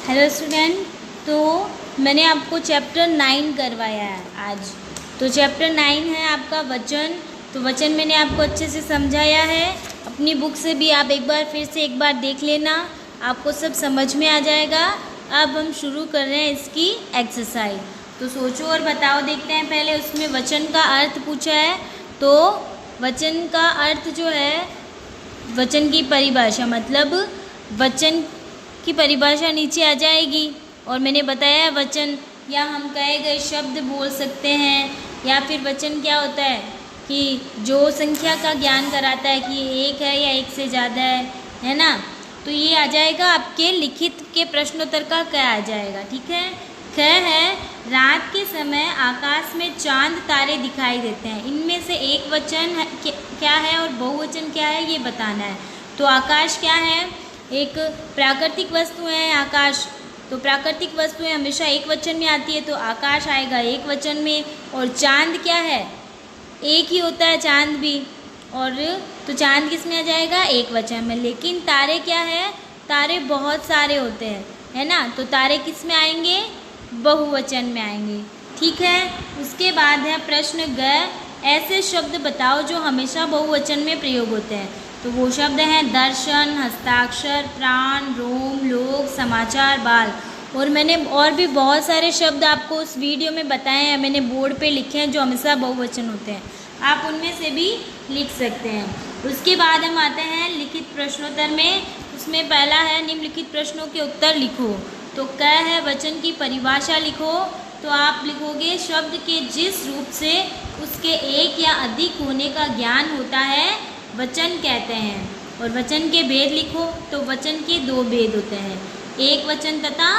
Hello student, तो मैंने आपको चैप्टर 9 करवाया है आज। तो चैप्टर 9 है आपका वचन। तो वचन मैंने आपको अच्छे से समझाया है। अपनी बुक से भी आप फिर से एक बार देख लेना, आपको सब समझ में आ जाएगा। अब हम शुरू कर रहे हैं इसकी एक्सरसाइज। तो सोचो और बताओ, देखते हैं पहले उसमें वचन का अर्थ पूछा है। तो वचन का अर्थ जो है, वचन की परिभाषा, मतलब वचन की परिभाषा नीचे आ जाएगी। और मैंने बताया है वचन या हम कहे गए शब्द बोल सकते हैं, या फिर वचन क्या होता है कि जो संख्या का ज्ञान कराता है कि एक है या एक से ज़्यादा है ना। तो ये आ जाएगा आपके लिखित के प्रश्नोत्तर का क्या आ जाएगा, ठीक है। ख है, रात के समय आकाश में चांद तारे दिखाई देते हैं। इनमें से एक वचन है, क्या है और बहुवचन क्या है ये बताना है। तो आकाश क्या है, एक प्राकृतिक वस्तु है आकाश। तो प्राकृतिक वस्तुएं हमेशा एक वचन में आती है, तो आकाश आएगा एक वचन में। और चांद क्या है, एक ही होता है चांद भी, और तो चांद किस में आ जाएगा, एक वचन में। लेकिन तारे क्या है, तारे बहुत सारे होते हैं, है ना। तो तारे किस में आएंगे, बहुवचन में आएंगे, ठीक है। उसके बाद है प्रश्न ग, ऐसे शब्द बताओ जो हमेशा बहुवचन में प्रयोग होते हैं। तो वो शब्द हैं दर्शन, हस्ताक्षर, प्राण, रोम, लोक, समाचार, बाल। और मैंने और भी बहुत सारे शब्द आपको उस वीडियो में बताए हैं, मैंने बोर्ड पे लिखे हैं जो हमेशा बहुवचन होते हैं, आप उनमें से भी लिख सकते हैं। उसके बाद हम आते हैं लिखित प्रश्नोत्तर में। उसमें पहला है निम्नलिखित प्रश्नों के उत्तर लिखो। तो क है, वचन की परिभाषा लिखो। तो आप लिखोगे शब्द के जिस रूप से उसके एक या अधिक होने का ज्ञान होता है वचन कहते हैं। और वचन के भेद लिखो। तो वचन के दो भेद होते हैं, एक वचन तथा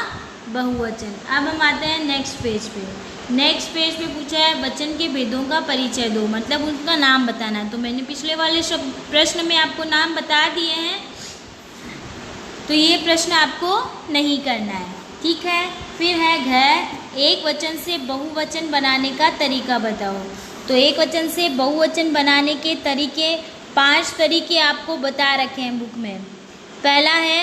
बहुवचन। अब हम आते हैं नेक्स्ट पेज पे। नेक्स्ट पेज पे पूछा है वचन के भेदों का परिचय दो, मतलब उनका नाम बताना है। तो मैंने पिछले वाले प्रश्न में आपको नाम बता दिए हैं, तो ये प्रश्न आपको नहीं करना है, ठीक है। फिर है घ, एक वचन से बहुवचन बनाने का तरीका बताओ। तो एक वचन से बहुवचन बनाने के तरीके, 5 तरीके आपको बता रखे हैं बुक में। पहला है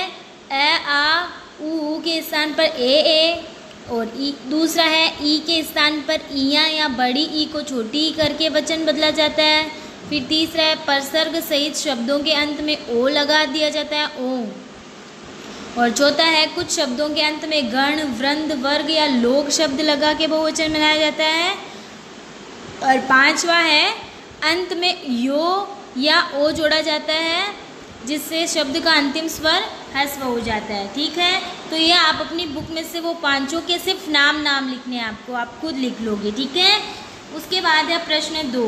ए आ ऊ के स्थान पर ए और ई। दूसरा है ई के स्थान पर इया या बड़ी ई को छोटी ई करके वचन बदला जाता है। फिर तीसरा है परसर्ग सहित शब्दों के अंत में ओ लगा दिया जाता है, ओ। और चौथा है कुछ शब्दों के अंत में गण, वृंद, वर्ग या लोक शब्द लगा के बहुवचन बनाया जाता है। और पांचवा है अंत में यो या ओ जोड़ा जाता है, जिससे शब्द का अंतिम स्वर ह्रस्व हो जाता है, ठीक है। तो ये आप अपनी बुक में से वो पांचों के सिर्फ नाम लिखने हैं आपको, आप खुद लिख लोगे, ठीक है। उसके बाद है प्रश्न 2।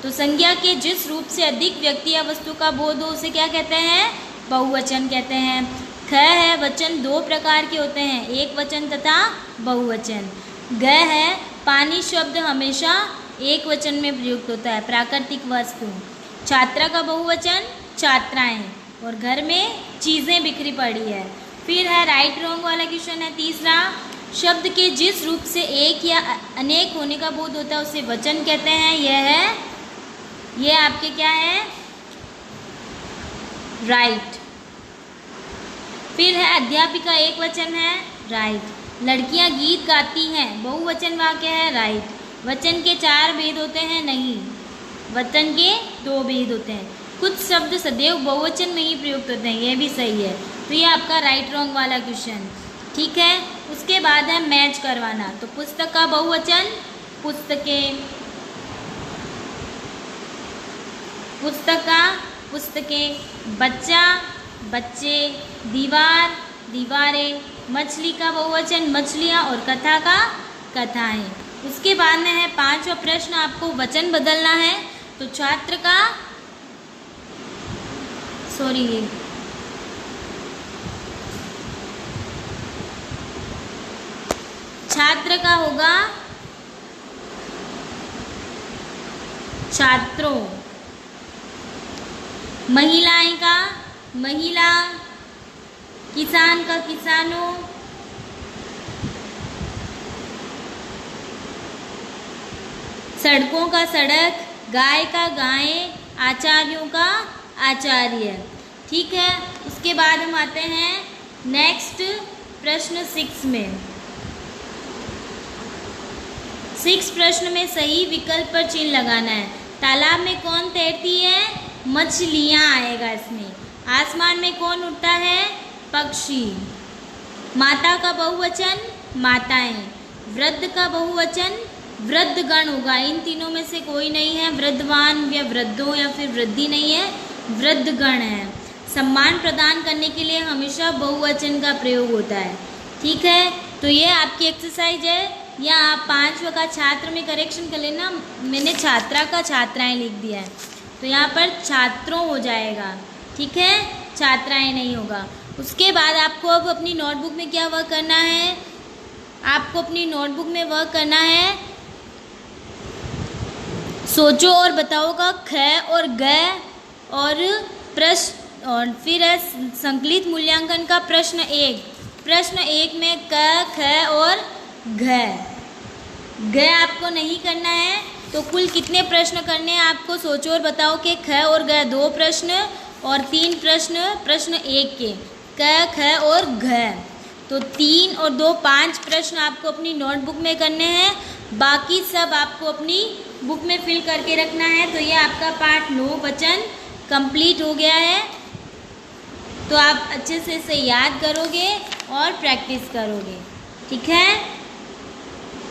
तो संज्ञा के जिस रूप से अधिक व्यक्ति या वस्तु का बोध हो उसे क्या कहते हैं, बहुवचन कहते हैं। ख है, वचन 2 प्रकार के होते हैं, एक वचन तथा बहुवचन। ग है, पानी शब्द हमेशा एक वचन में प्रयुक्त होता है, प्राकृतिक वस्तु। छात्रा का बहुवचन छात्राएं, और घर में चीज़ें बिखरी पड़ी है। फिर है राइट रॉन्ग वाला क्वेश्चन है तीसरा, शब्द के जिस रूप से एक या अनेक होने का बोध होता है उसे वचन कहते हैं। ये आपके क्या है, राइट। फिर है अध्यापिका एक वचन है, राइट। लड़कियां गीत गाती हैं, बहुवचन वाक्य है, राइट। वचन के 4 भेद होते हैं, नहीं, वचन के 2 भेद होते हैं। कुछ शब्द सदैव बहुवचन में ही प्रयुक्त होते हैं, ये भी सही है। तो ये आपका राइट रॉन्ग वाला क्वेश्चन, ठीक है। उसके बाद है मैच करवाना। तो पुस्तक का बहुवचन पुस्तकें, पुस्तका पुस्तकें, बच्चा बच्चे, दीवार दीवारें, मछली का बहुवचन मछलियाँ, और कथा का कथाएं। उसके बाद में है 5वां प्रश्न, आपको वचन बदलना है। तो छात्र का छात्र का होगा छात्रों। महिलाएं का महिला, किसान का किसानों, सड़कों का सड़क, गाय का गायें, आचार्यों का आचार्य, ठीक है। उसके बाद हम आते हैं नेक्स्ट प्रश्न 6 में। 6 प्रश्न में सही विकल्प पर चिन्ह लगाना है। तालाब में कौन तैरती है? मछलियाँ आएगा इसमें। आसमान में कौन उड़ता है? पक्षी। माता का बहुवचन माताएं। वृद्ध का बहुवचन वृद्धगण होगा। इन तीनों में से कोई नहीं है, वृद्धवान या वृद्धों या फिर वृद्धि नहीं है, वृद्धगण है। सम्मान प्रदान करने के लिए हमेशा बहुवचन का प्रयोग होता है। ठीक है, तो ये आपकी एक्सरसाइज है। या आप 5 का छात्र में करेक्शन कर लेना, मैंने छात्रा का छात्राएं लिख दिया है, तो यहाँ पर छात्रों हो जाएगा। ठीक है, छात्राएं नहीं होगा। उसके बाद आपको अब अपनी नोटबुक में क्या वर्क करना है? आपको अपनी नोटबुक में वर्क करना है सोचो और बताओ का ख और ग और प्रश्न, और फिर है संकलित मूल्यांकन का प्रश्न 1। प्रश्न 1 में क, ख और घ आपको नहीं करना है। तो कुल कितने प्रश्न करने हैं आपको? सोचो और बताओ के ख और घ 2 प्रश्न और 3 प्रश्न प्रश्न 1 के क, ख और घ। तो 3 और 2 5 प्रश्न आपको अपनी नोटबुक में करने हैं। बाकी सब आपको अपनी बुक में फिल करके रखना है। तो ये आपका पाठ 9 वचन कंप्लीट हो गया है। तो आप अच्छे से इसे याद करोगे और प्रैक्टिस करोगे। ठीक है।